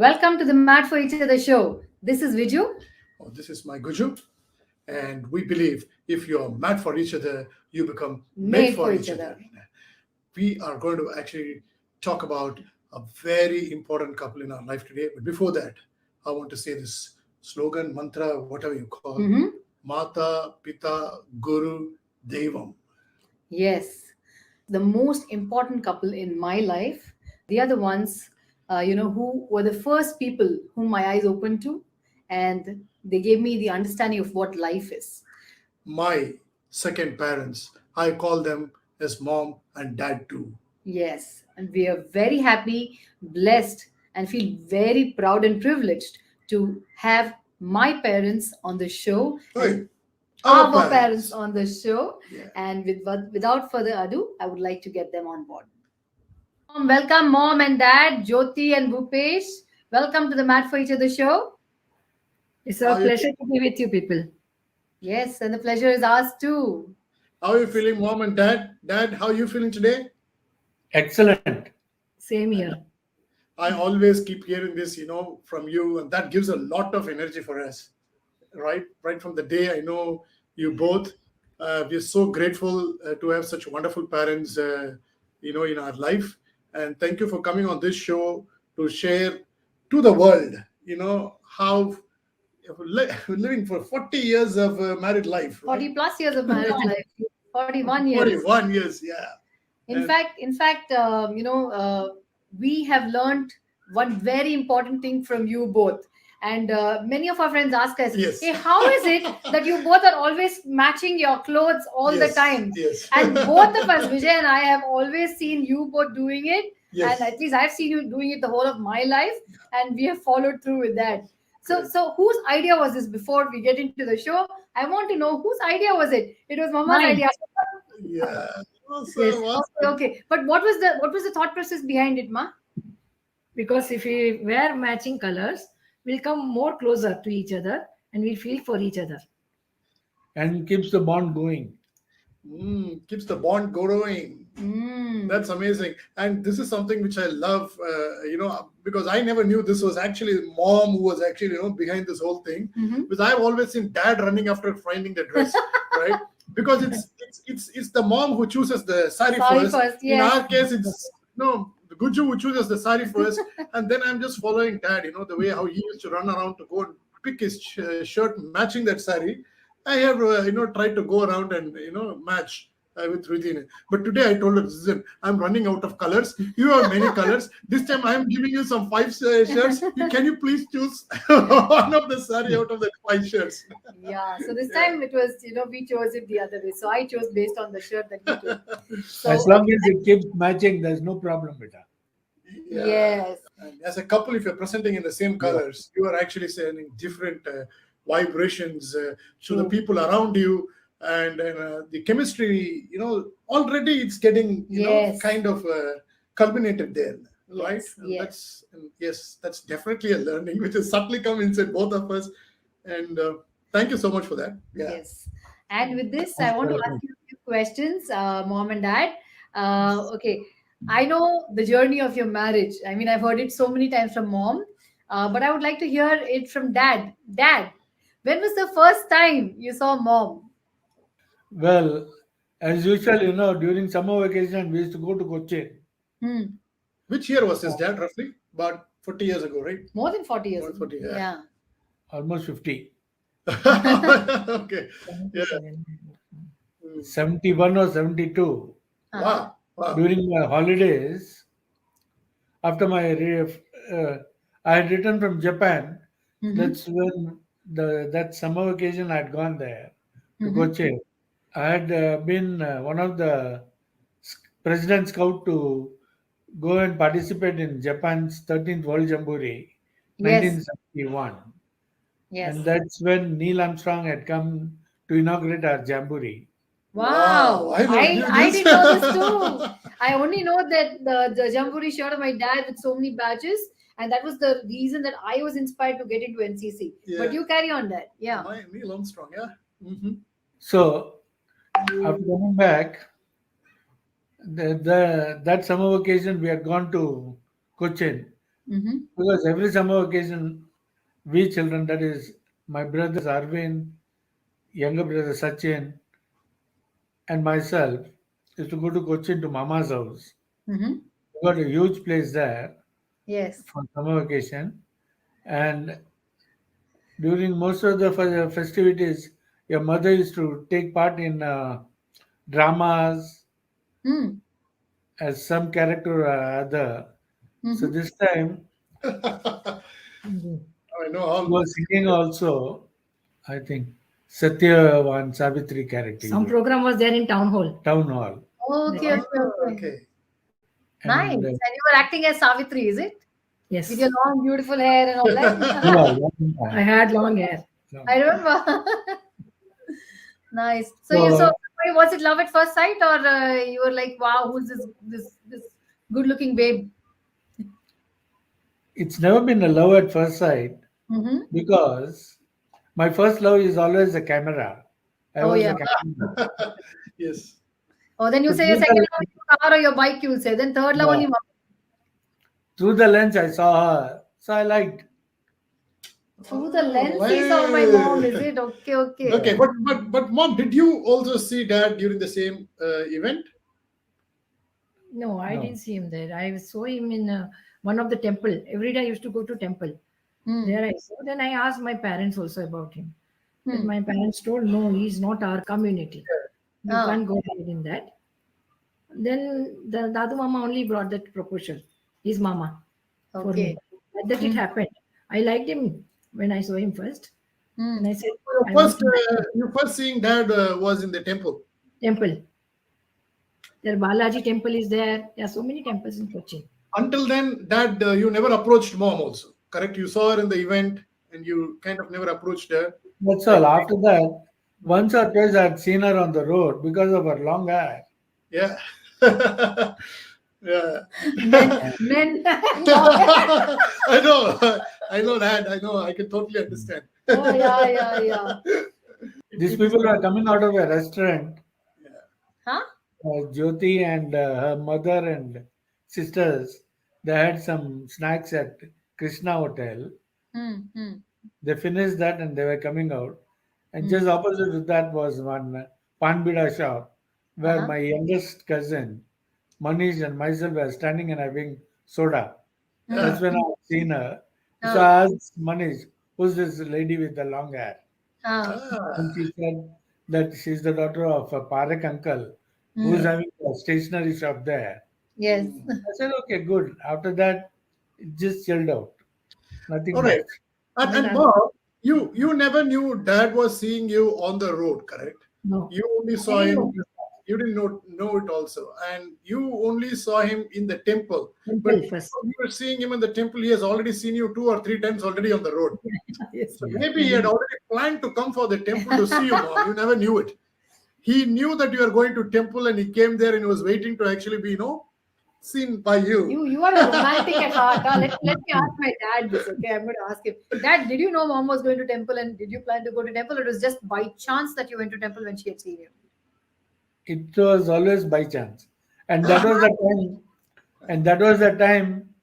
Welcome to the Mad for Each Other show. This is Viju. Oh, this is my Guju, and we believe if you're mad for each other, you become made Made for for each each other. other. We are going to actually talk about a very important couple in our life today. But before that, I want to say this slogan, mantra, whatever you call, Mhm. Mata, Pita, Guru, Devam. Yes, the most important couple in my life. They are the ones, who were the first people whom my eyes opened to, and they gave me the understanding of what life is. My second parents, I call them as mom and dad too. Yes, and we are very happy, blessed, and feel very proud and privileged to have my parents on the show Hey, and our our parents parents. on the show. Yeah. And without further ado, I would like to get them on board. Welcome, mom and dad, Jyoti and Bhupesh. Welcome to the Mad for Each Other show. It's How a are you, pleasure to be with you people. Yes, and the pleasure is ours too. how are you feeling, mom and dad? Dad, how are you feeling today? Excellent. Same here. I always keep hearing this, from you, and that gives a lot of energy for us, right? Right from the day I know you both. We're so grateful to have such wonderful parents, in our life. And thank you for coming on this show to share to the world, how living for 40 years of married life, right? 40 plus years of marriage life, 41 years. 41 years, yeah. In And fact, we have learned one very important thing from you both. And many of our friends ask us, yes. hey, how is it that you both are always matching your clothes all the Yes, time? yes. And both of us, Vijay and I, have always seen you both doing it. Yes. And at least I've seen you doing it the whole of my life. And we have followed through with that. So, Correct. so whose idea was this before we get into the show? I want to know whose idea was it? It was Mama's Mine. idea. Yeah. Yes. Awesome. Okay. But what was the thought process behind it, Ma? Because if we wear matching colors, we'll come more closer to each other and we'll feel for each other. And keeps the bond going. Keeps the bond growing. That's amazing. And this is something which I love, because I never knew this was actually mom who was actually, behind this whole thing. Mhm. Because I've always seen dad running after finding the dress, right? Because it's the mom who chooses the sari Sari first. first, In yes. our case, it's the Guju who chooses the sari first, and then I'm just following dad. The way how he used to run around to go and pick his shirt matching that sari. I have tried to go around and match with Ruthine. But today I told her, listen, I'm running out of colors. You have many colors. This time I'm giving you some five shirts. Can you please choose one of the sari out of the five shirts? Yeah. So this time it was, we chose it the other way. So I chose based on the shirt that you took. So As long as it keeps matching, there's no problem with that. Yeah. yes. And as a couple, if you're presenting in the same colors, you are actually sending different vibrations to the True. people around you. And the chemistry, already it's getting, Yes. kind of culminated there, right? Yes, And yes. that's definitely a learning which has subtly come inside both of us. And thank you so much for that. Yeah. Yes. And with this, I Thanks want to very ask much. you a few questions, mom and dad. Okay. I know the journey of your marriage. I mean, I've heard it so many times from mom, but I would like to hear it from dad. Dad, when was the first time you saw mom? Well, as usual, during summer vacation, we used to go to Cochin. Hmm. Which year was this, Dad, roughly? About 40 years ago, right? More than 40 years More than ago. 40, yeah. Yeah. Almost 50. Okay. Yeah. 71 or 72. Uh-huh. Wow. Wow. During my holidays, after I had returned from Japan. Mhm. That's when that summer vacation I had gone there to Mhm. Cochin. I had been one of the president scout to go and participate in Japan's 13th World Jamboree, Yes. 1971. Yes. And that's when Neil Armstrong had come to inaugurate our Jamboree. Wow. I never knew I this. didn't know this too. I only know that the Jamboree shirt of my dad with so many badges, and that was the reason that I was inspired to get into NCC. But Yeah. you carry on that. Yeah. Neil Armstrong, yeah. Mm-hmm. So after coming back, that summer vacation we had gone to Cochin. Mm-hmm. Because every summer vacation, we children, that is my brothers Arvind, younger brother Sachin, and myself, used to go to Cochin to Mama's house. Mm-hmm. We got a huge place there Yes. for summer vacation, and during most of the festivities, your mother used to take part in dramas Mm. as some character or other. So Mm-hmm. this time I Mhm. know she all. was singing also. I think Satyavan Savitri character, Some program was there in town hall. town hall, Okay, Ah, okay, okay. okay. Nice. and And you were acting as Savitri, is it? With Yes, your long, beautiful hair and all that? yeah, long I time, had long hair. long I time. remember. Nice. So So was it love at first sight, or you were like, wow, who's this good looking babe? it's never been a love at first sight Mm-hmm. because my first love is always the camera. I Oh was yeah. the camera. Yes. Oh, then you So say your through second the, love is your car or your bike. You will say. Then third love yeah, only. Mom. through the lens I saw her, so I liked. Through the Oh, lens, he saw my mom. Is well. it okay? Okay. Okay, Yeah. but mom, did you also see dad during the same event? No, I No, didn't see him there. I saw him in one of the temple. Every day I used to go to temple. Hmm. There I saw. Then I asked my parents also about him. Then Hmm. my parents told, no, he's not our community. You Ah. can't go ahead in that. Then the Dadu Mama only brought that proposal, his mama, for Okay. me. Like that it Hmm. happened. I liked him when I saw him first. Hmm. And I said, Your I want to marry him. your first seeing dad was in the temple. Temple. There Balaji temple is there. There are so many temples in Cochin. Until then, dad, you never approached mom also, correct? You saw her in the event, and you kind of never approached her. that's Like, all. After that, once or twice I had seen her on the road because of her long hair. yeah, yeah. Men. I know that. I know. I can totally understand. Oh yeah, yeah, yeah. These It is. people were coming out of a restaurant. Huh? Jyoti and her mother and sisters, they had some snacks at Krishna Hotel. Hmm. Hmm. They finished that and they were coming out. And Hmm. just opposite to that was one Panbida shop where Uh-huh. my youngest cousin, Manish, and myself were standing and having soda. Hmm. That's when I seen her. So Oh. I asked Manish, who's this lady with the long hair? Ah. And Ah, she said that she's the daughter of a Parekh uncle who's Hmm. having a stationery shop there. Yes. I said, okay, good. After that, it just chilled out. all Nothing right. much. Then And I, mom, you never knew dad was seeing you on the road, correct? no, You only I saw didn't him. know. You didn't know it also, and you only saw him in the temple. But Temple first. before you were seeing him in the temple, he has already seen you 2 or 3 times already on the road. Yes. So Yeah. maybe he had already planned to come for the temple to see you, mom. You never knew it. He knew that you were going to temple, and he came there and he was waiting to actually be, seen by you. You are a romantic at heart. Let me ask my dad this. Okay, I'm going to ask him. Dad, did you know mom was going to temple, and did you plan to go to temple, or it was just by chance that you went to temple when she had seen you? It was always by chance. And that was the time, and that was the time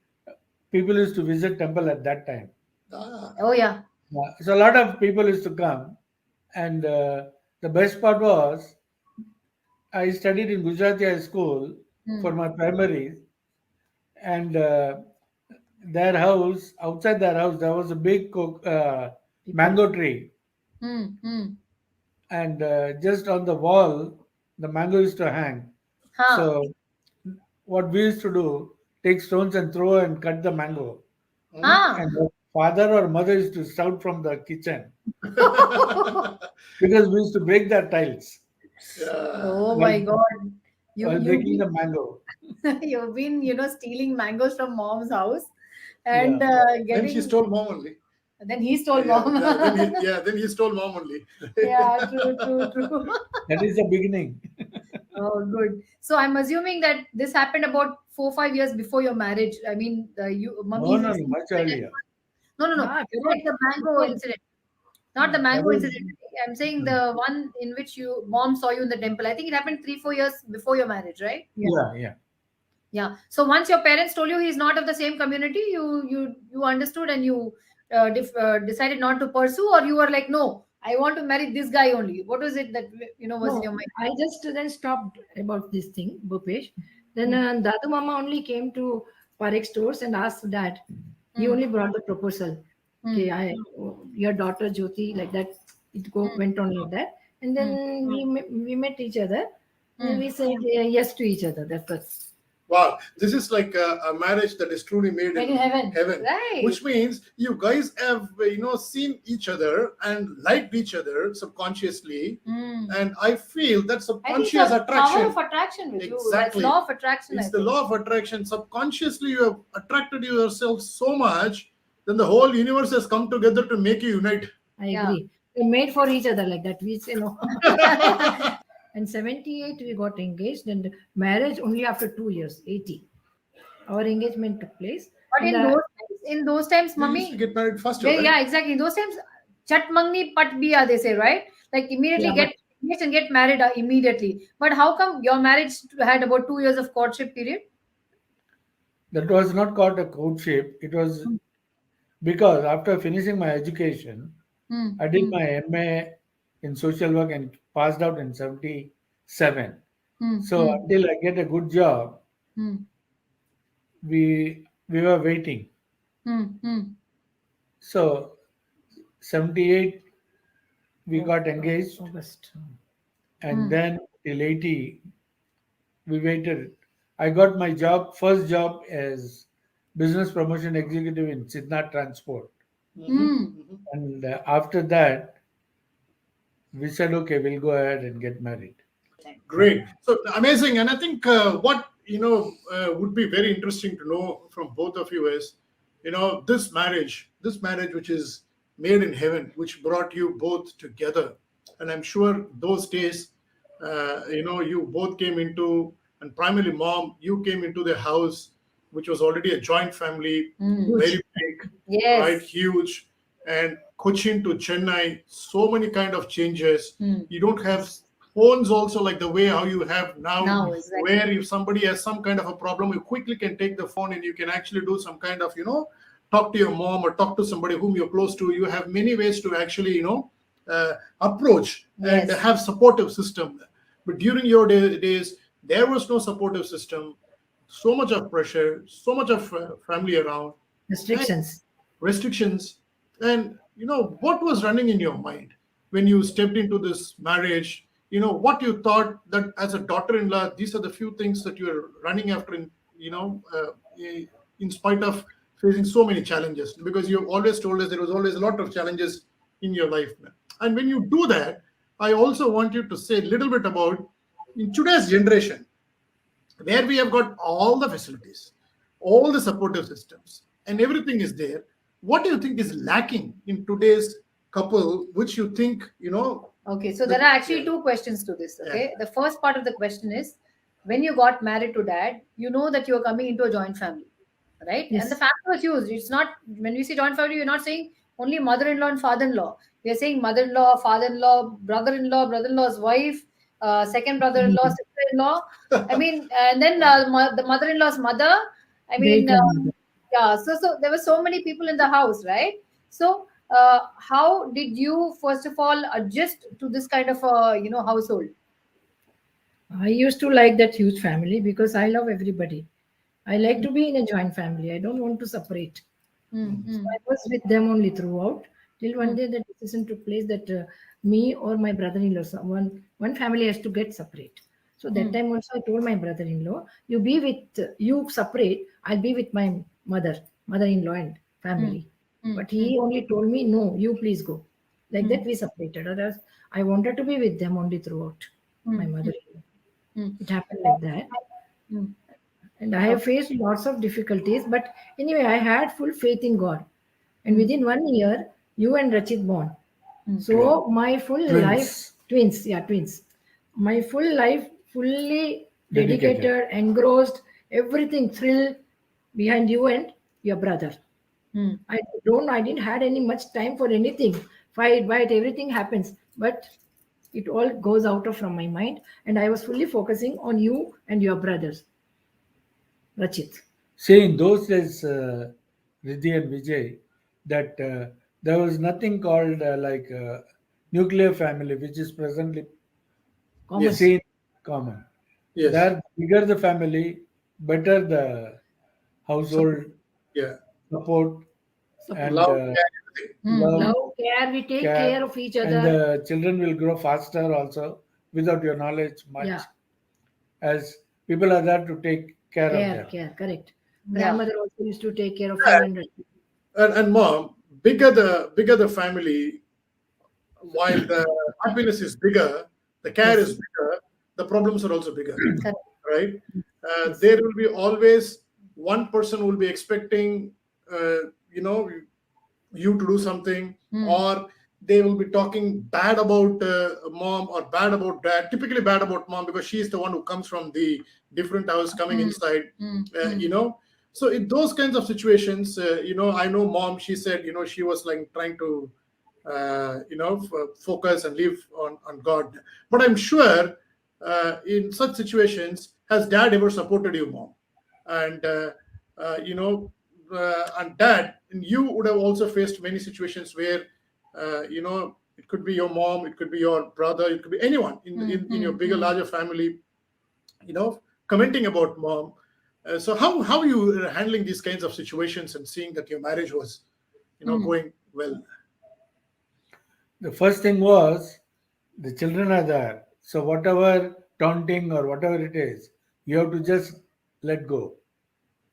people used to visit temple at that time. Ah, Oh yeah. So a lot of people used to come. And the best part was I studied in Gujarati High School for Hmm. my primary, and outside their house, there was a big People. mango tree, Hmm. Hmm. and just on the wall, the mango used to hang. Huh. So, what we used to do, take stones and throw and cut the mango. hmm. Huh. And the father or mother used to shout from the kitchen Oh because we used to break their tiles Yeah. my while, God. while You've breaking been the mango. you've been stealing mangoes from mom's house Yeah. and Then she getting stole mom only. then he stole Yeah, mom. then he stole mom only. Yeah, true. That is the beginning. Oh, good. So I'm assuming that this happened about 4 5 years before your marriage. I mean, you No, mummy's no, no, incident. much earlier. No. Ah, Not correct. the mango Before. incident. Not the That mango was, incident. I'm saying the one in which you mom saw you in the temple. I think it happened 3 4 years before your marriage, right? Yeah. yeah, yeah. Yeah. So once your parents told you he's not of the same community, you understood and you decided not to pursue, or you were like, no, I want to marry this guy only. What was it that was in No, your mind? I just then stopped about this thing, Bhupesh. Then Hmm. Dadu Mama only came to Parekh stores and asked Dad. He Hmm. only brought the proposal. Hmm. Okay, your daughter Jyoti, like that. Hmm. Went on like that, and Hmm. then we met each other, and then Hmm. we said yes to each other. That's it. Wow, this is like a marriage that is truly made Made in heaven. Right. which means you guys have seen each other and liked each other subconsciously, Hmm. and I feel that I think subconscious the power attraction. of attraction with you. That's Exactly. law of attraction. I It's the think. law of attraction. Subconsciously, you have attracted yourself so much, then the whole universe has come together to make you unite. I Yeah. agree. We made for each other like that. We say no. And 78 we got engaged, and marriage only after 2 years, 80. Our engagement took place. But And in those times, You used to mummy, get married faster, right? yeah, exactly. In those times, chat mangni pat biya, they say, right? Like immediately yeah, get engaged and get married immediately. But how come your marriage had about 2 years of courtship period? That was not called a courtship. It was Hmm. because after finishing my education, Hmm. I did my MA in social work and passed out in 77. Hmm. So until I get a good job, Hmm. we were waiting. Hmm. Hmm. So 78 we Oh, got engaged, August. and Hmm. then till 80 we waited. I got my first job as business promotion executive in Sidnath Transport, and after that we said, okay, we'll go ahead and get married. Great. So amazing. And I think what would be very interesting to know from both of you is, this marriage which is made in heaven, which brought you both together. And I'm sure those days, you both came into, and primarily mom, you came into the house, which was already a joint family, very big, right? Yes. Huge. And Cochin to Chennai, so many kind of changes. Hmm. You don't have phones also like the way how you have Now, exactly. where if somebody has some kind of a problem, you quickly can take the phone and you can actually do some kind of talk to your mom or talk to somebody whom you're close to. You have many ways to actually approach and Yes. have supportive system. But during your days there was no supportive system, so much of pressure, so much of family around, and Restrictions. restrictions. And what was running in your mind when you stepped into this marriage? What you thought that as a daughter-in-law, these are the few things that you're running after in spite of facing so many challenges, because you've always told us there was always a lot of challenges in your life. And when you do that, I also want you to say a little bit about, in today's generation, where we have got all the facilities, all the supportive systems, and everything is there. What do you think is lacking in today's couple, which you think, Okay, so there are actually two questions to this. Okay, the first part of the question is, when you got married to dad, you know that you are coming into a joint family, right? Yes. And the family was huge. It's not, when we say joint family, we're not saying only mother-in-law and father-in-law. We are saying mother-in-law, father-in-law, brother-in-law, brother-in-law's wife, second brother-in-law, sister-in-law. I mean, and then the mother-in-law's mother. I mean, Great grandmother. yeah. So there were so many people in the house, right? So how did you first of all adjust to this kind of household? I used to like that huge family because I love everybody. I like to be in a joint family. I don't want to separate. So Mm-hmm. I was with them only throughout till one Mm. day the decision took place that me or my brother-in-law, one family has to get separate. So that Mm. time also I told my brother-in-law, you be with you separate. I'll be with my mother-in-law and Mm. family. Mm. But he only told me, no, you please go. Like that Mm. we separated. Otherwise, I wanted to be with them only throughout. My Mm. mother-in-law. Mm. It happened like that. Mm. And I have faced lots of difficulties, but anyway, I had full faith in God. And Mm. within 1 year, you and Rachit born. Mm. So my full life, Twins. twins. My full life, fully Dedicated. dedicated, engrossed, everything thrill behind you and your brother. Mm. I didn't had any much time for anything. Fight, everything happens. But it all goes out of from my mind. And I was fully focusing on you and your brothers. Rachit. See, in those days, Riddhi and Vijay, that there was nothing called nuclear family, which is presently Common. Yes. seen common. Yes. There, bigger the family, better the household Yeah. support Support. and Love, care, everything. love, Love, care, we take care, care of each and other. the children will grow faster also without your knowledge much, Yeah. as people are there to take care of them. Care, correct. Yeah. Grandmother also used to take care of you and And mom, bigger the family, while the happiness is bigger, the care Yes. is bigger, the problems are also bigger, Correct. right? Yes. There will be always one person will be expecting, you know, you to do something, or they will be talking bad about mom or bad about dad. Typically bad about mom because she is the one who comes from the different house coming inside, you know. So in those kinds of situations, you know, I know mom, she said, you know, she was like trying to focus and live on God. But I'm sure in such situations, has dad ever supported you, mom? And and dad, and you would have also faced many situations where it could be your mom, it could be your brother, it could be anyone in your bigger, larger family, commenting about mom. So how are you handling these kinds of situations and seeing that your marriage was going well? The first thing was the children are there. So whatever taunting or whatever it is, you have to just let go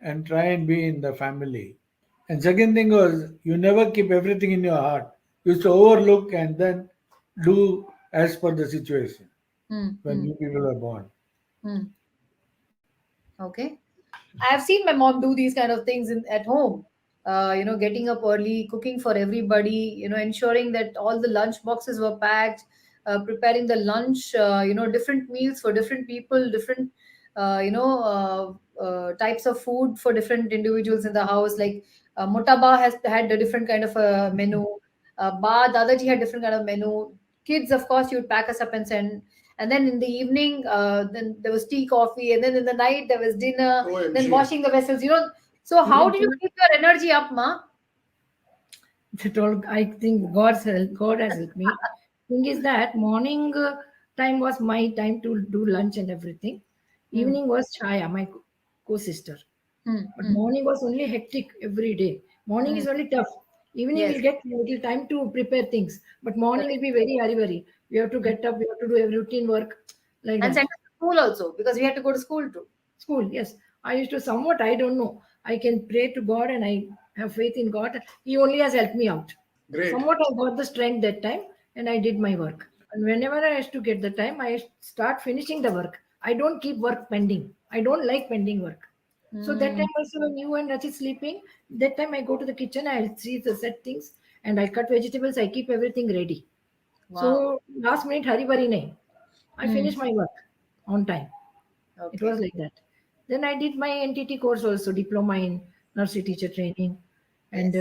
and try and be in the family. And second thing was you never keep everything in your heart. You used to overlook and then do as per the situation when new people are born. Okay. I've seen my mom do these kind of things at home. Getting up early, cooking for everybody, ensuring that all the lunch boxes were packed, preparing the lunch, different meals for different people, different, types of food for different individuals in the house. Like Motaba has had a different kind of a menu. Dadaji had different kind of menu. Kids, of course, you'd pack us up and send. And then in the evening, then there was tea, coffee, and then in the night there was dinner. Then OMG. washing the vessels. So how did you keep your energy up, ma? I think God has helped me. Thing is that morning time was my time to do lunch and everything. Evening was Chaya, my co-sister. But morning was only hectic every day. Morning is only tough. Evening Yes. will get little time to prepare things. But morning will be very hurry. We have to get up, we have to do every routine work like And that. send us to school also, because we had to go to school too. School, yes. I used to somewhat, I don't know. I can pray to God and I have faith in God. He only has helped me out. Great. Somewhat I got the strength that time and I did my work. And whenever I used to get the time, I start finishing the work. I don't keep work pending. I don't like pending work. So that time also when you and Rachit sleeping, that time I go to the kitchen, I'll see the set things and I cut vegetables, I keep everything ready. Wow. So last minute hurry bari nahi. I finished my work on time. It Okay. was like that. Then I did my NTT course also, diploma in nursery teacher training. And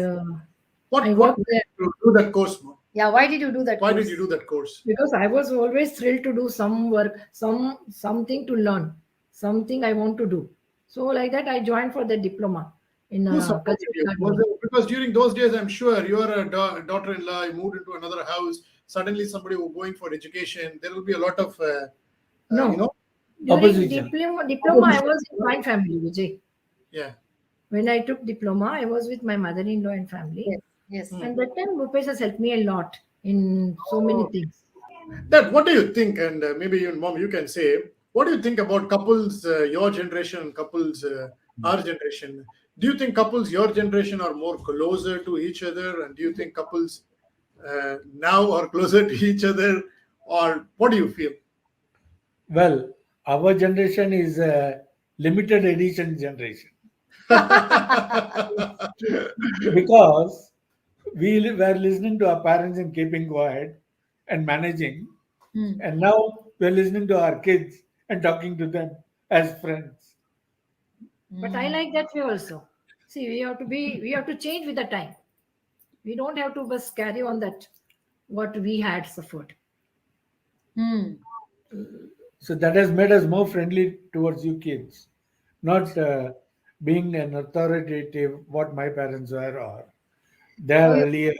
What I worked made there you do that course, mom? Yeah, why did you do that? Why course? did you do that course? because I was always thrilled to do some work, something to learn, something I want to do. So like that, I joined for the diploma in Who supported cultural you? gardening. Because during those days, I'm sure you're a daughter-in-law, you moved into another house, suddenly somebody was going for education. There will be a lot of, No. During Opposition. diploma, I was in my family, Vijay. yeah. When I took diploma, I was with my mother-in-law and family. Yes. Yes. And that time, Bhupesh has helped me a lot in so many things. Dad, what do you think? And maybe even mom, you can say, what do you think about couples, your generation, couples, our generation? Do you think couples, your generation, are more closer to each other? And do you think couples now are closer to each other? Or what do you feel? Well, our generation is a limited edition generation because were listening to our parents and keeping quiet and managing, and now we're listening to our kids and talking to them as friends. But I like that way also. See, we have to change with the time. We don't have to just carry on that what we had suffered. So that has made us more friendly towards you kids, not being an authoritative, what my parents were, or they Oh, are earlier.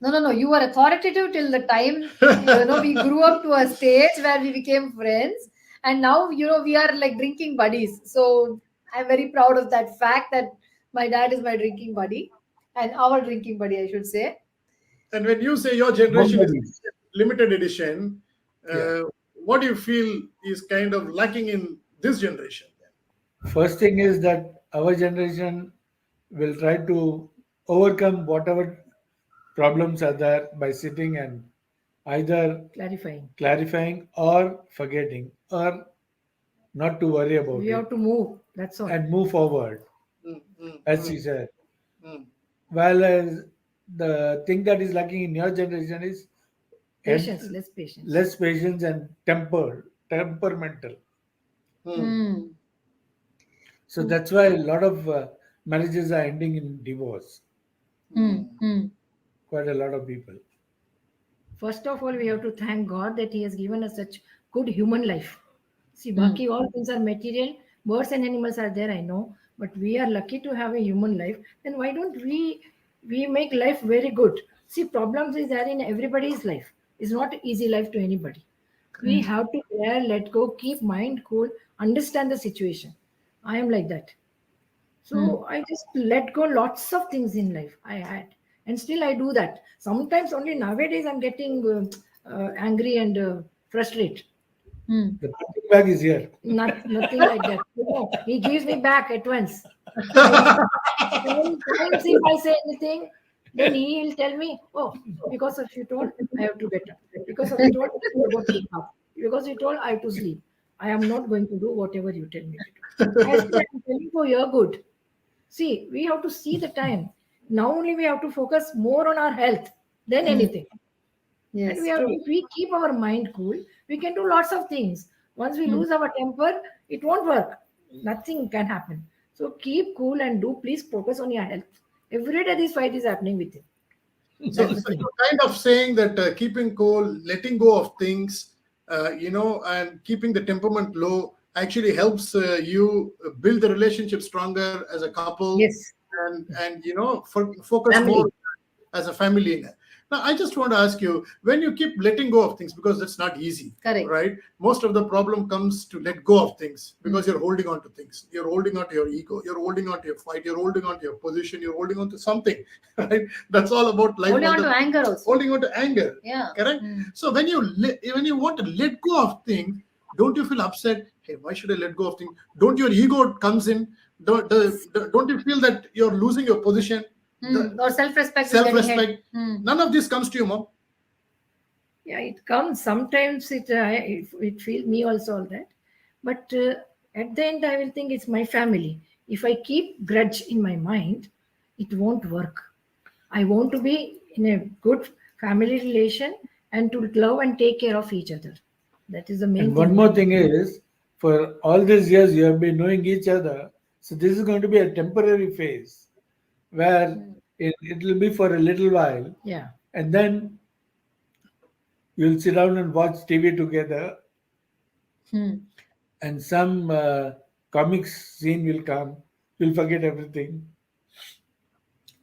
no. You were authoritative till the time we grew up to a stage where we became friends, and now we are like drinking buddies. So I'm very proud of that fact that my dad is my drinking buddy, and our drinking buddy, I should say. And when you say your generation is Nobody. limited edition, Yeah. what do you feel is kind of lacking in this generation? First thing is that our generation will try to overcome whatever problems are there by sitting and either Clarifying. clarifying or forgetting or not to worry about We it have to move. That's all. and move forward, Mm, mm, as mm, she said. mm, While the thing that is lacking in your generation is Patience, and less patience. less patience and temperamental. mm. Hmm. So that's why a lot of marriages are ending in divorce. Hmm. Hmm. Quite a lot of people. First of all, we have to thank God that He has given us such good human life. See, Hmm. Baki, all things are material. Birds and animals are there, I know, but we are lucky to have a human life. Then why don't we make life very good? See, problems is there in everybody's life. It's not easy life to anybody. We Hmm. have to bear, let go, keep mind cool, understand the situation. I am like that. Hmm. So I just let go lots of things in life I had, and still I do that. Sometimes only nowadays I'm getting angry and frustrated. Hmm. The punching bag is here. Nothing like that. He gives me back at once. Then 10 times if I say anything, then he'll tell me, "Oh, because of you told, I have to get up. Because of you told, I have to go take up. Because you told, I have to sleep. I am not going to do whatever you tell me to do." I said, "I'm telling for your good." See, we have to see the time. Now only we have to focus more on our health than Hmm. anything. And we Yes, have, true. if we keep our mind cool, we can do lots of things. Once we Hmm. lose our temper, it won't work. Nothing can happen. So keep cool and do please focus on your health. Every day this fight is happening with you. So, That's the so thing. you're kind of saying that keeping cool, letting go of things, and keeping the temperament low actually helps you build the relationship stronger as a couple, Yes. and focus more Family. as a family. Now, I just want to ask you, when you keep letting go of things, because that's not easy, Correct. right? Most of the problem comes to let go of things because Hmm. you're holding on to things. You're holding on to your ego. You're holding on to your fight. You're holding on to your position. You're holding on to something, right? That's all about life. Holding on to anger also. Holding on to anger, Yeah. correct? Hmm. So when you want to let go of things, don't you feel upset? Hey, why should I let go of things? Don't your ego comes in? Don't you feel that you're losing your position? Hmm. Or self-respect is getting hit. Self-respect. Hmm. None of this comes to you, mom. Yeah, it comes. Sometimes it feels me also all that. But at the end, I will think it's my family. If I keep grudge in my mind, it won't work. I want to be in a good family relation and to love and take care of each other. That is the main And one thing. more thing is, for all these years you have been knowing each other, so this is going to be a temporary phase where it will be for a little while, Yeah. and then you'll sit down and watch TV together, Hmm. and some comics scene will come. You'll forget everything.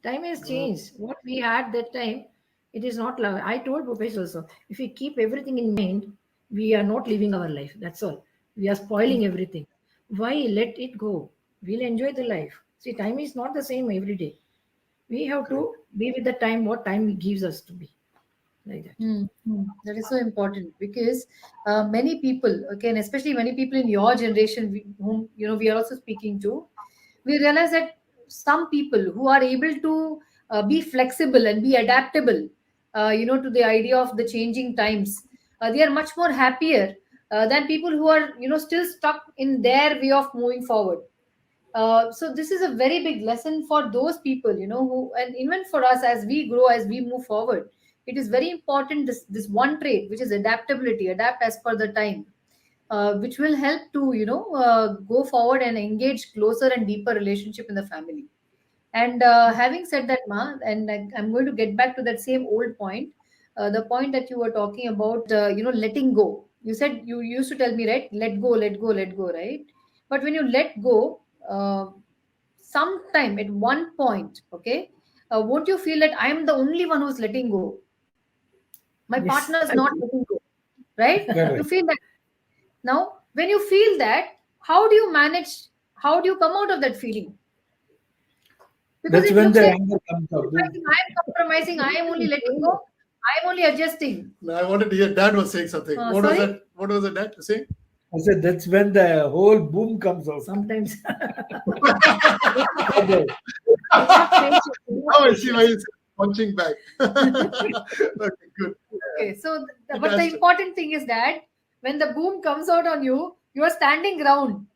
Time has changed. What we had that time, it is not love. I told Bhupesh also, if we keep everything in mind, we are not living our life. That's all. We are spoiling everything. Why let it go? We'll enjoy the life. See, time is not the same every day. We have to be with the time, what time gives us to be. Like that. Hmm. Hmm. That is so important because many people, okay, and especially many people in your generation, whom we are also speaking to, we realize that some people who are able to be flexible and be adaptable, to the idea of the changing times, they are much more happier than people who are, still stuck in their way of moving forward. So this is a very big lesson for those people, who, and even for us as we grow, as we move forward, it is very important, this one trait, which is adaptability, adapt as per the time, which will help to go forward and engage closer and deeper relationship in the family. And having said that, Ma, and I'm going to get back to that same old point, the point that you were talking about, letting go. You said you used to tell me, right? Let go, let go, let go, right? But when you let go, sometime at one point, okay, won't you feel that I am the only one who's letting go? My Yes. partner is not letting go, right? You Correct. feel that. Now, when you feel that, how do you manage? How do you come out of that feeling? Because That's it when looks the like anger comes out. I'm compromising, I am only letting go, I'm only adjusting. No, I wanted to hear Dad was saying something. What was Sorry? that? What was it, Dad saying? I said that's when the whole boom comes out. Sometimes Okay. not patience, Now I see why he's punching back. Okay, good. Okay, so but the Fantastic. important thing is that when the boom comes out on you, you are standing ground.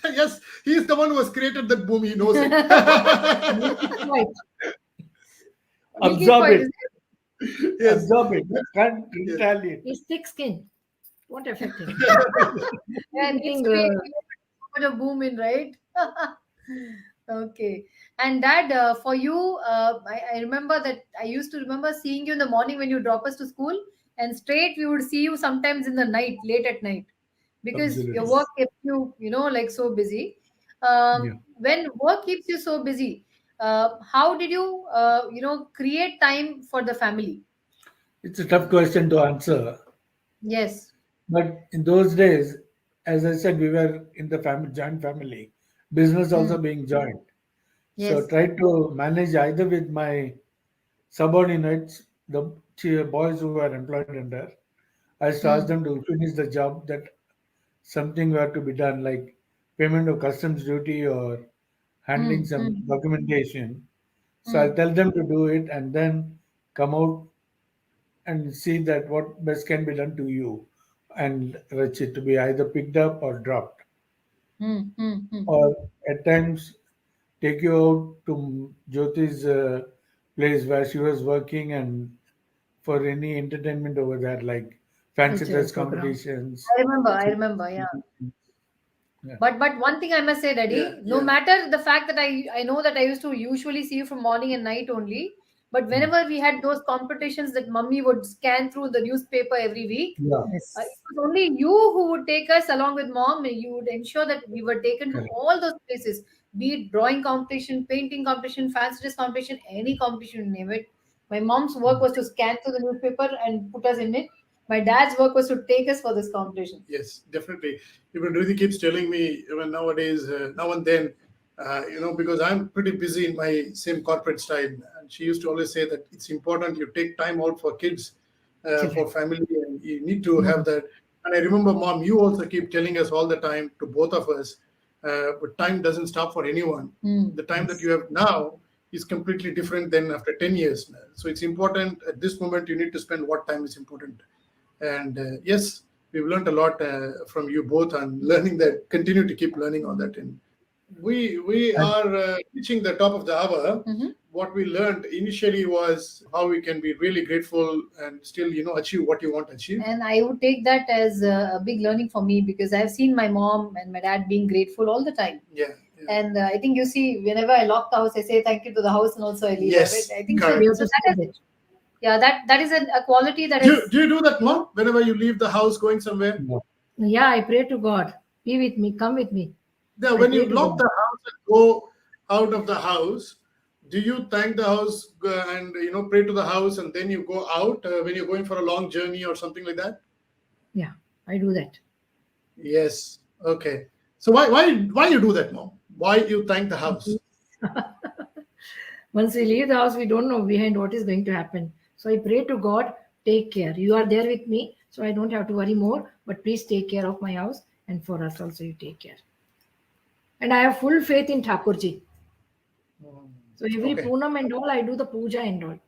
Yes, he's the one who has created that boom. He knows it. right. Milky Absorb point, it. is it? Yes. Absorb it. Can't retaliate. It's thick skin. Won't affect him. Yeah, it needs to be put a boom in, right? Okay. And Dad, for you, I remember that I used to remember seeing you in the morning when you drop us to school, and straight we would see you sometimes in the night, late at night, because your Absolutely. work kept you, like so busy. Yeah. When work keeps you so busy, how did you, create time for the family? It's a tough question to answer. Yes. But in those days, as I said, we were in the family, joint family, business Hmm. also being joint. So Yes. try to manage either with my subordinates, the boys who were employed under. I used to ask Hmm. them to finish the job that something were to be done, like payment of customs duty or handling Hmm. some Hmm. documentation. So Hmm. I'll tell them to do it and then come out and see that what best can be done to you and Rachit to be either picked up or dropped. Hmm. Hmm. Hmm. Or at times take you out to Jyoti's place where she was working and for any entertainment over there, like fancy Cultural dress program. competitions. I remember. I remember. Yeah. Yeah. But one thing I must say, Yeah, Daddy, no yeah. matter the fact that I know that I used to usually see you from morning and night only, but Mm. whenever we had those competitions that Mummy would scan through the newspaper every week, Yeah, it Yes. was only you who would take us along with Mom. You would ensure that we were taken to correct. all those places, be it drawing competition, painting competition, fancy dress competition, any competition, you name it. My mom's work Mm. was to scan through the newspaper and put us in it. My dad's work was to take us for this competition. Yes, definitely. Even Rudy keeps telling me, even nowadays, now and then, because I'm pretty busy in my same corporate style. And she used to always say that it's important you take time out for kids, Children. for family, and you need to have Mhm. that. And I remember, Mom, you also keep telling us all the time, to both of us, but time doesn't stop for anyone. Hmm. The time that Yes. you have now is completely different than after 10 years. So it's important at this moment, you need to spend what time is important. And yes, we've learned a lot from you both and learning that, continue to keep learning on that. And we And are reaching the top of the hour. Mhm. What we learned initially was how we can be really grateful and still, achieve what you want to achieve. And I would take that as a big learning for me because I've seen my mom and my dad being grateful all the time. Yeah, yeah. And I think you see, whenever I lock the house, I say thank you to the house, and also I leave. Yes, I think so. We have correct. So to that say is, that. yeah, that is a quality that Do you do that, you know, Mom? Whenever you leave the house going somewhere? yeah, Yeah, I pray to God. Be with me. Come with me. Yeah, I when pray you to lock God. the house and go out of the house, do you thank the house and pray to the house and then you go out when you're going for a long journey or something like that? Yeah, I do that. Yes. Okay. So why you do that, Mom? Why you thank the house? Once we leave the house, we don't know behind what is going to happen. So I pray to God, take care. You are there with me, so I don't have to worry more. But please take care of my house, and for us also, you take care. And I have full faith in Thakurji. So every Okay. Poonam and all, I do the puja and all.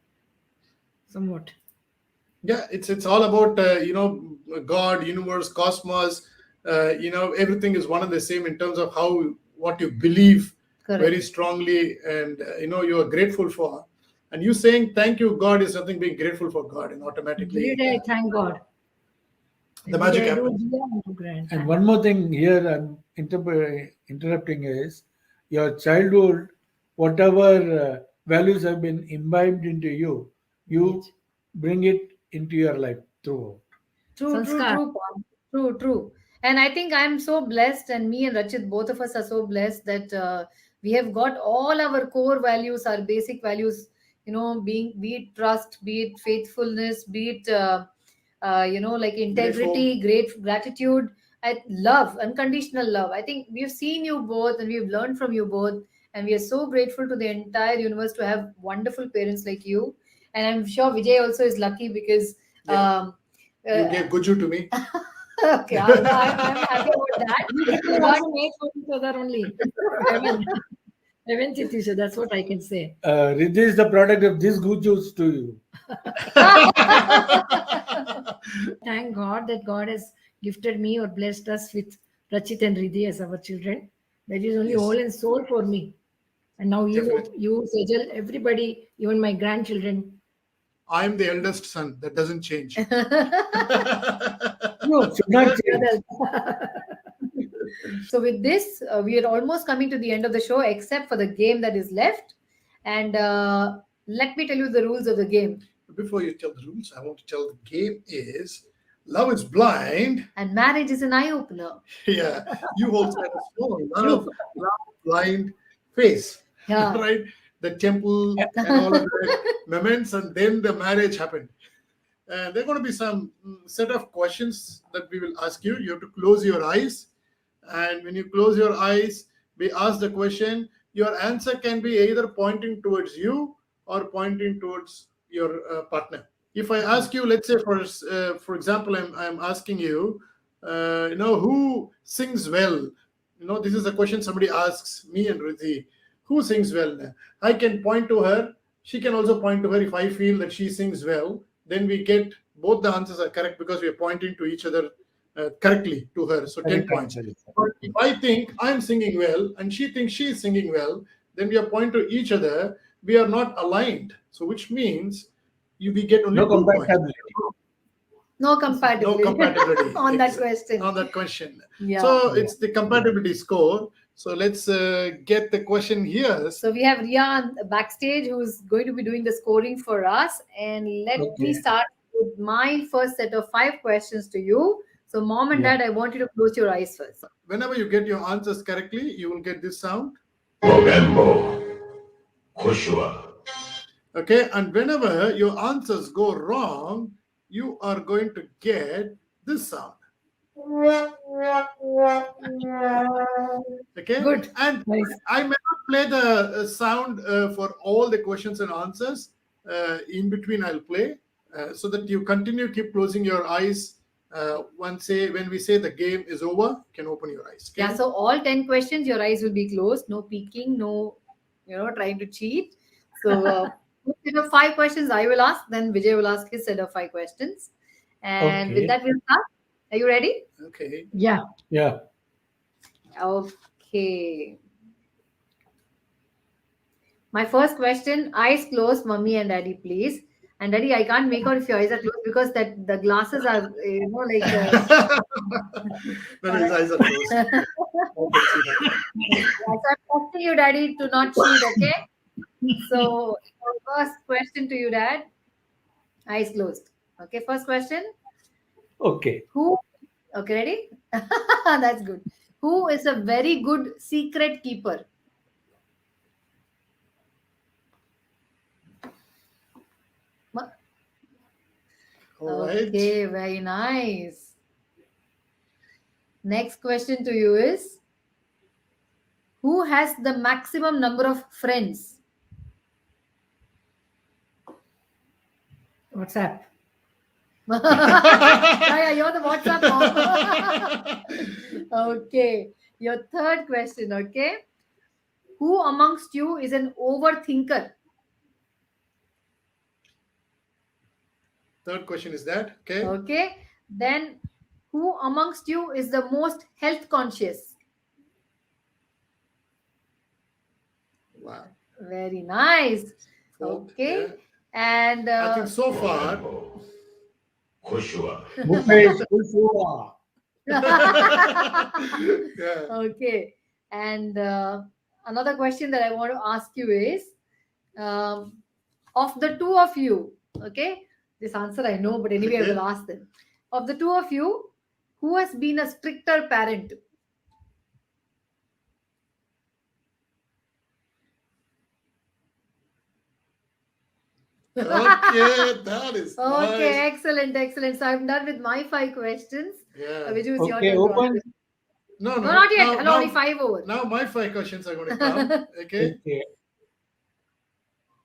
Somewhat. Yeah, it's all about God, universe, cosmos. Everything is one and the same in terms of what you believe very correct. strongly, and you are grateful for. And you saying thank you, God, is something being grateful for God, and Every automatically day I thank God. the Every magic day I do happens. Diya and do grand and thank one God. more thing here I'm interrupting is your childhood, whatever values have been imbibed into you, you Yes. bring it into your life throughout. True, true, Sanskar. true, Paul. True, true. And I think I'm so blessed, and me and Rachit, both of us are so blessed that We have got all our core values, our basic values, be it trust, be it faithfulness, be it like integrity, gratitude, love, unconditional love. I think we've seen you both and we've learned from you both, and we are so grateful to the entire universe to have wonderful parents like you. And I'm sure Vijay also is lucky because Yeah. um, You gave Guju to me. okay, I'm happy about that. You people But also made for each other only. Heaven. Heaven to teacher, that's what I can say. Riddhi is the product of this good juice to you. Thank God that God has gifted me or blessed us with Rachit and Riddhi as our children. That is only Yes. whole and soul for me. And now Definitely. you, Sejal, everybody, even my grandchildren. I'm the eldest son. That doesn't change. You, Should not change. so with this, we are almost coming to the end of the show, except for the game that is left. And let me tell you the rules of the game. Before you tell the rules, I want to tell the game is love is blind. And marriage is an eye opener. Yeah, you also had a small love blind face. Yeah. Right? The temple and all of the moments, and then the marriage happened. And there are going to be some set of questions that we will ask you. You have to close your eyes. And when you close your eyes, we ask the question. Your answer can be either pointing towards you or pointing towards your partner. If I ask you, let's say, for example, I'm asking you, who sings well? This is a question somebody asks me and Riddhi. Who sings well? I can point to her. She can also point to her. If I feel that she sings well, then we get both the answers are correct because we are pointing to each other correctly to her. So 10 points. But if I think I'm singing well and she thinks she is singing well, then we are pointing to each other. We are not aligned. So which means we get only 2 points. No compatibility. No compatibility. On that question. On that question. Yeah. So it's the compatibility score. So let's get the question here. So we have Rian backstage who's going to be doing the scoring for us. And let me start with my first set of 5 questions to you. So mom and dad, I want you to close your eyes first. Whenever you get your answers correctly, you will get this sound. Okay, and whenever your answers go wrong, you are going to get this sound. Okay, Good. And Nice. I may not play the sound for all the questions and answers. In between, I'll play so that you keep closing your eyes. When we say the game is over, you can open your eyes. Okay? Yeah, so all 10 questions, your eyes will be closed. No peeking, no, trying to cheat. So set of 5 questions I will ask, then Vijay will ask his set of 5 questions. And with that, we'll start. Are you ready? Okay. Yeah. Yeah. Okay. My first question, eyes closed, mommy and daddy, please. And daddy, I can't make out if your eyes are closed because the glasses are, like... No, his eyes are closed. So I'm asking you, daddy, to not cheat, okay? So, first question to you, dad. Eyes closed. Okay, first question. Okay. Okay, ready? That's good. Who is a very good secret keeper? All right. Okay, very nice. Next question to you is, who has the maximum number of friends? WhatsApp. Yeah, you're the WhatsApp mom. Okay. Your third question, okay? Who amongst you is an overthinker? Third question is that. Okay. Okay. Then, who amongst you is the most health conscious? Wow. Very nice. Fourth, Okay. yeah. And I think so far. Yeah. okay. And another question that I want to ask you is, of the two of you, okay, this answer I know, but anyway, I will ask them. Of the two of you, who has been a stricter parent? Okay, that is Okay, nice. excellent, excellent. So I'm done with my 5 questions. Yeah. Viju, it's your Okay, turn to open. answer. No, No, no. not yet. Now, Hello, only now, 5 over. now my 5 questions are going to come. Okay. Okay.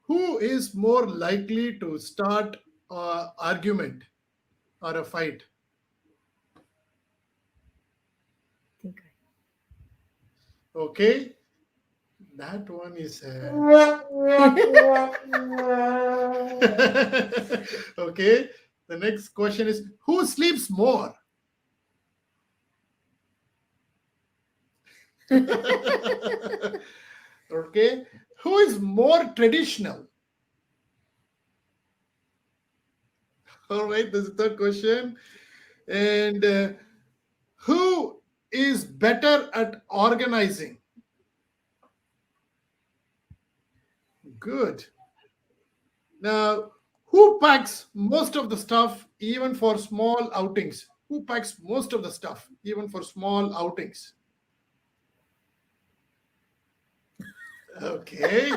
Who is more likely to start a argument or a fight? think Okay. That one is okay. The next question is who sleeps more? Okay. Who is more traditional? All right. This is the third question. And who is better at organizing? Good. Now, who packs most of the stuff even for small outings? Who packs most of the stuff even for small outings? Okay,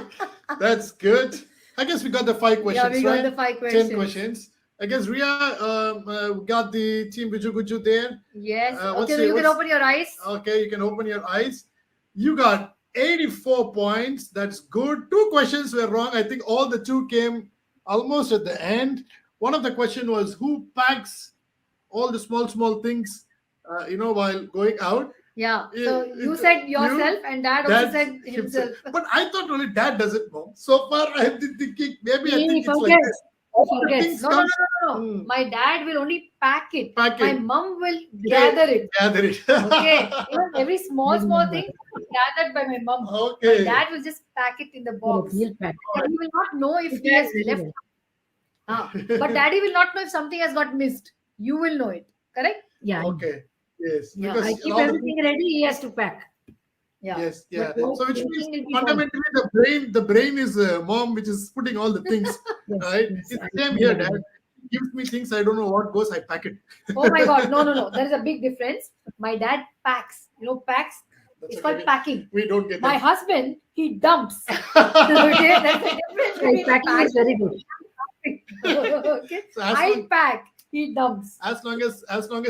that's good. I guess we got the 5 questions, Yeah, we got right? the 5 10 questions. questions. I guess Ria we got the team 𝐕𝐲𝐭𝐢 there. Yes. What's Okay, so the- you can what's- open your eyes. Okay, you can open your eyes. You got 84 points. That's good. 2 questions were wrong. I think all the 2 came almost at the end. One of the question was who packs all the small things, while going out. Yeah. So you It- said you- yourself, and Dad also Dad said himself. But I thought only Dad doesn't know. So far, I have been thinking maybe I He think it's like forgets. this. He All the forgets. things No, no, come, no, no, no. My dad will only pack it. Pack My it. mom will gather it. gather it. Okay. Even every small thing is gathered by my mom. My Okay. dad will just pack it in the box. He'll pack. And he will not know if He he has packs very left. well. But daddy will not know if something has got missed. You will know it. Correct? Yeah. Okay. Yes. Yeah, Because I keep all the- everything ready. He has to pack. Yeah. Yes, yeah. But So which everything means will be fine. fundamentally the brain is mom, which is putting all the things, Yes, right? yes, It's I same know here, that. Dad. Gives me things I don't know what goes, I pack it. Oh my God. No, no, no. There is a big difference. My dad packs. You know, packs. That's It's okay. called packing. We don't get My that. husband, he dumps. Okay, that's the difference My between packing is very good. okay. So I pack, he dumps. as long as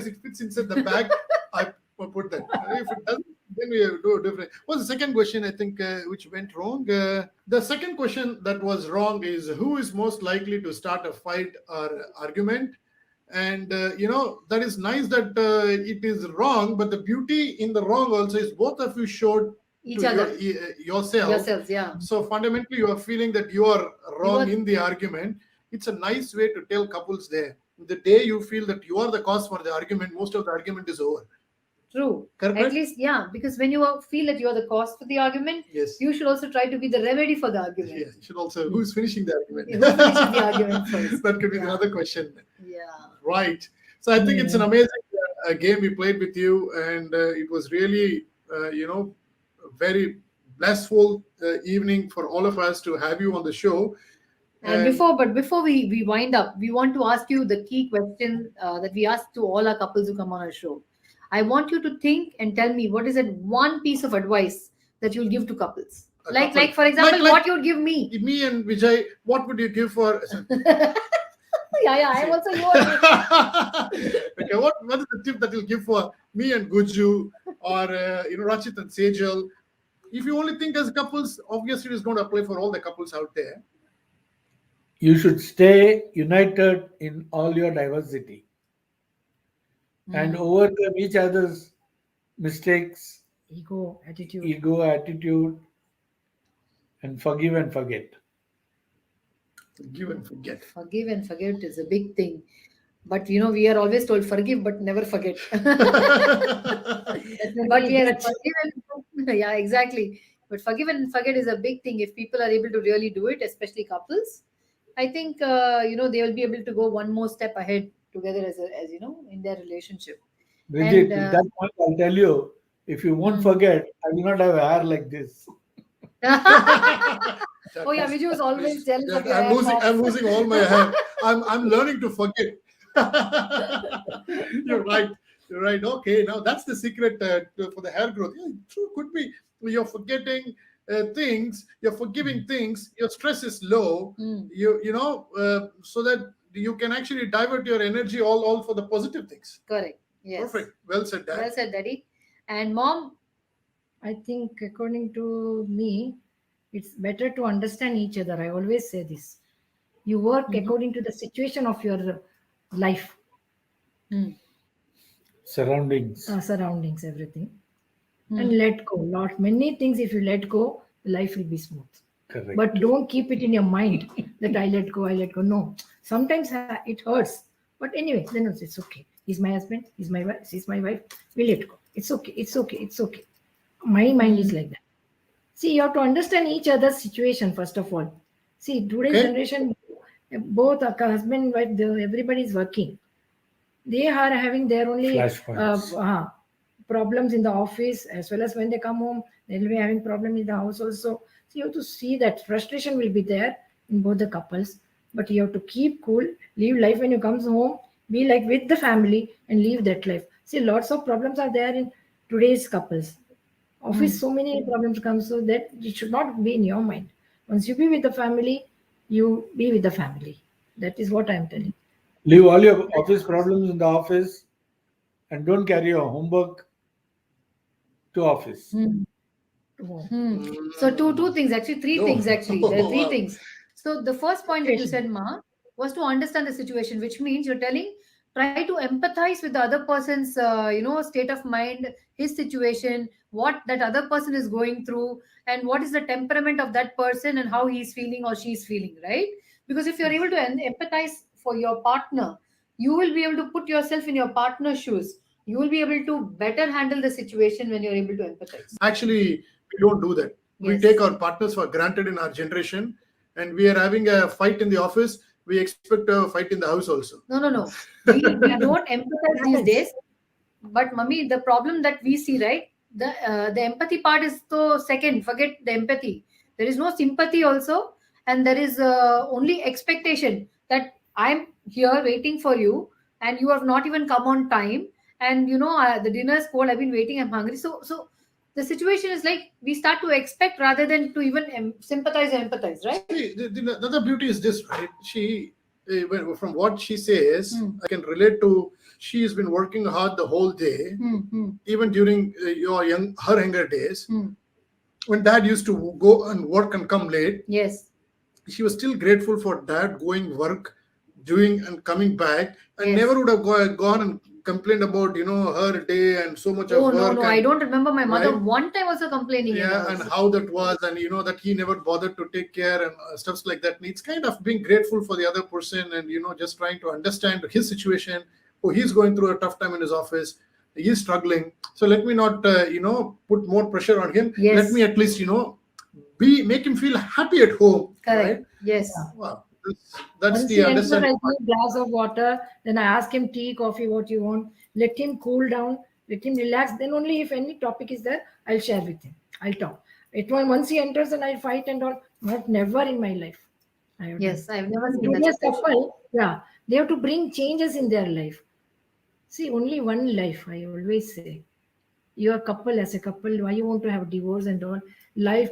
it fits inside the bag, I put that. If it doesn't, then we do a different. What's the second question? I think which went wrong. The second question that was wrong is who is most likely to start a fight or argument. And that is nice that it is wrong, but the beauty in the wrong also is both of you showed Each to other. yourself. Yourselves, yeah. So fundamentally, you are feeling that you are wrong You are- in the argument. It's a nice way to tell couples there. The day you feel that you are the cause for the argument, most of the argument is over. True. Correct? At least, yeah, because when you feel that you are the cause for the argument, Yes. you should also try to be the remedy for the Yeah, argument. you should also. Who's finishing the argument? Who finishes the argument first? That could be Yeah. another question. Yeah. Right. So I think it's an amazing game we played with you, and it was really, a very blissful evening for all of us to have you on the show. And before we wind up, we want to ask you the key question that we ask to all our couples who come on our show. I want you to think and tell me what is that one piece of advice that you'll give to couples. A Like couple. for example, Like- what you'd give me. me and Vijay, what would you give for? Yeah, I'm also yours. Okay, what is the tip that you'll give for me and Guju or Rachit and Sejal? If you only think as couples, obviously it's going to apply for all the couples out there. You should stay united in all your diversity and overcome each other's mistakes, Ego, attitude. ego, attitude, and forgive and forget. Give and forget. Forgive and forget is a big thing. But we are always told forgive but never forget. But we are forgive and yeah, exactly. But forgive and forget is a big thing. If people are able to really do it, especially couples, I think they will be able to go one more step ahead together as in their relationship. Bridget, And, at that point, I'll tell you, if you won't forget, I will not have hair like this. Oh yeah, Viju is always jealous of your I'm hair losing. loss. I'm losing all my hair. I'm learning to forget. You're right. You're right. Okay, now that's the secret for the hair growth. Yeah, true, could be you're forgetting. things, you're forgiving things, your stress is low, so that you can actually divert your energy all for the positive things. Correct. Yes. Perfect. Well said, Dad. Well said, Daddy. And Mom? I think, according to me, it's better to understand each other. I always say this. You work according to the situation of your life, Surroundings. surroundings, everything, and let go. Many things, if you let go, life will be smooth. Correct. But don't keep it in your mind that I let go, I let go. No, sometimes it hurts. But anyway, then it's okay. He's my husband, he's my wife, she's my wife. We let go. It's okay, it's okay, it's okay. My mind is like that. See, you have to understand each other's situation, first of all. See, today's generation, both husband and wife, everybody is working. They are having their only Flashpoints. problems in the office, as well as when they come home, they'll be having problem in the house also. So you have to see that frustration will be there in both the couples, but you have to keep cool, live life when you comes home, be like with the family and live that life. See, lots of problems are there in today's couples. Office, so many problems come, so that it should not be in your mind. Once you be with the family, you be with the family. That is what I am telling. Leave all your office problems in the office and don't carry your homework to office. So two things, actually three things actually. There are three Wow. things. So the first point that you said, Ma, was to understand the situation, which means you're telling try to empathize with the other person's state of mind, his situation, what that other person is going through, and what is the temperament of that person and how he's feeling or she's feeling, right? Because if you're able to empathize for your partner, you will be able to put yourself in your partner's shoes. You will be able to better handle the situation when you're able to empathize. Actually, we don't do that. We Yes. take our partners for granted in our generation, and we are having a fight in the office. We expect a fight in the house also. No. We don't empathize these days. But mummy, the problem that we see, right? The empathy part is so second. Forget the empathy. There is no sympathy also, and there is only expectation that I'm here waiting for you, and you have not even come on time. And the dinner is cold. I've been waiting. I'm hungry. So the situation is like we start to expect rather than to even sympathize and empathize, right? See, the other beauty is this, right? From what she says, I can relate to. She has been working hard the whole day, even during her younger days. When Dad used to go and work and come late, Yes. she was still grateful for Dad going work, doing and coming back, and Yes. never would have gone and complained about her day and so much of work. No. and, I don't remember my mother right? one time also complaining. Yeah, and how that was, and that he never bothered to take care and stuffs like that. And it's kind of being grateful for the other person, and just trying to understand his situation. Oh, he's going through a tough time in his office. He's struggling. So let me not, put more pressure on him. Yes. Let me at least, make him feel happy at home. Correct. Right? Yes. Wow. That's Once the he enters, I understanding. give a glass of water. Then I ask him tea, coffee, what you want. Let him cool down. Let him relax. Then only if any topic is there, I'll share with him. I'll talk. Once he enters, and I fight and all. Never in my life. Yes, I've never seen that Today's situation. couple, they have to bring changes in their life. See, only one life, I always say. You're a couple, as a couple, why you want to have divorce and all?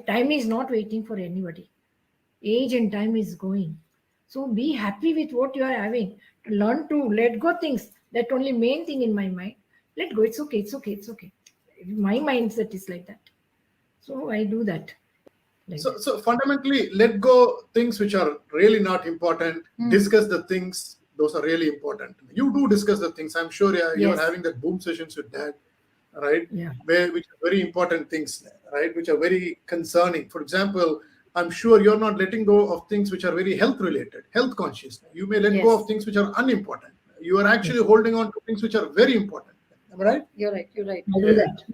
Time is not waiting for anybody. Age and time is going. So be happy with what you are having. Learn to let go things. That only main thing in my mind. Let go. It's okay. It's okay. It's okay. My mindset is like that. So I do that. So fundamentally, let go things which are really not important. Discuss the things those are really important. You do discuss the things. I'm sure you're Yes. having that boom sessions with Dad, right? Yeah. Which are very important things, right? Which are very concerning. For example, I'm sure you're not letting go of things which are very health related, health conscious. You may let go Yes. of things which are unimportant. You are actually holding on to things which are very important. Am I right? You're right. I do that.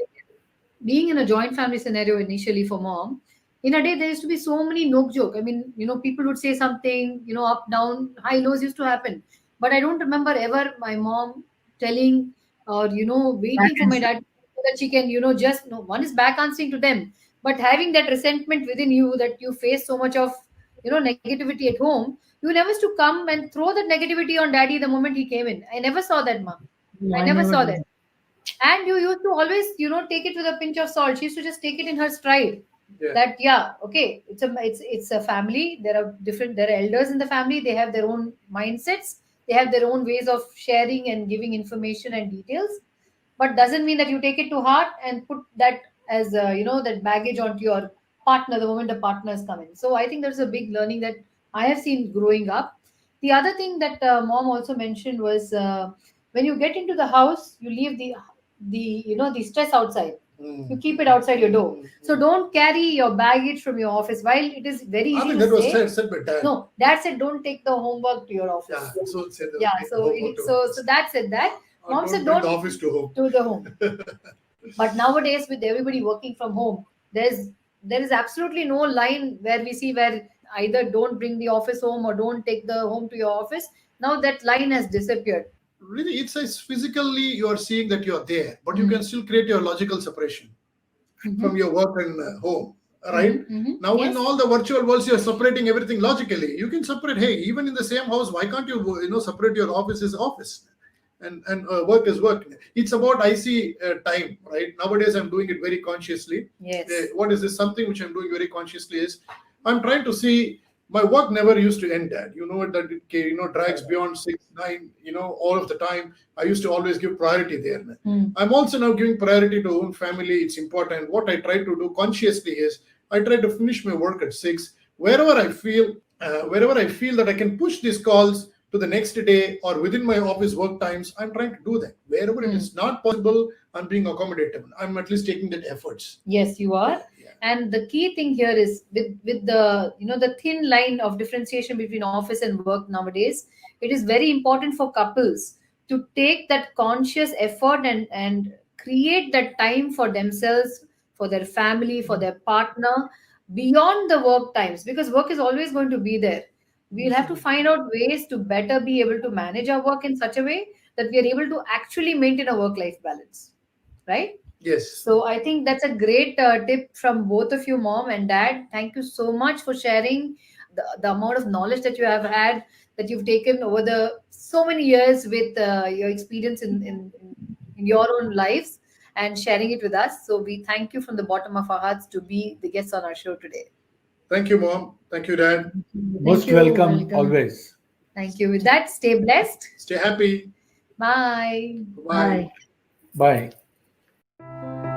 Being in a joint family scenario initially for Mom, in a day there used to be so many nook joke. I mean, people would say something, up, down, high, lows used to happen. But I don't remember ever my mom telling or waiting for my dad so that she can just no one is back answering to them, but having that resentment within you that you face so much of negativity at home, you never used to come and throw that negativity on daddy the moment he came in. I never saw that, Mom. No, I never saw do that. And you used to always, take it with a pinch of salt. She used to just take it in her stride. Yeah. that okay, it's a family. There are elders in the family. They have their own mindsets. They have their own ways of sharing and giving information and details, but doesn't mean that you take it to heart and put that as that baggage onto your partner the moment the partners come in. So I think there's a big learning that I have seen growing up. The other thing that mom also mentioned was when you get into the house, you leave the stress outside. You keep it outside your door. So don't carry your baggage from your office. While it is very I easy think to that was say, said by dad. no, dad said don't take the homework to your office. Yeah, so said Yeah, so homework to so office. so that said that. Or Mom said bring the don't office to home. to the home. But nowadays, with everybody working from home, there is absolutely no line where we see where either don't bring the office home or don't take the home to your office. Now that line has disappeared. Really, it says physically you are seeing that you are there, but you Mm. can still create your logical separation from Mhm. your work and home. Right? Mhm, mhm. Now, in Yes. all the virtual worlds, you're separating everything logically. You can separate, hey, even in the same house, why can't you separate your office is office and work is work? It's about I see time, right? Nowadays, I'm doing it very consciously. Yes. What is this? Something which I'm doing very consciously is I'm trying to see my work never used to end, Dad. You know that it drags beyond 6, 9. All of the time. I used to always give priority there. Mm. I'm also now giving priority to own family. It's important. What I try to do consciously is I try to finish my work at 6. Wherever I feel that I can push these calls to the next day or within my office work times, I'm trying to do that. Wherever it is not possible, I'm being accommodative. I'm at least taking that efforts. Yes, you are. Yeah. And the key thing here is with the thin line of differentiation between office and work nowadays, it is very important for couples to take that conscious effort and create that time for themselves, for their family, for their partner beyond the work times, because work is always going to be there. We'll have to find out ways to better be able to manage our work in such a way that we are able to actually maintain a work life balance, right? Yes. So I think that's a great tip from both of you, mom and dad. Thank you so much for sharing the amount of knowledge that you have had, that you've taken over the so many years with your experience in your own lives and sharing it with us. So we thank you from the bottom of our hearts to be the guests on our show today. Thank you, Mom. Thank you, Dad. Most you. welcome always. Thank you. With that, stay blessed. Stay happy. Bye. Bye. Bye. Bye.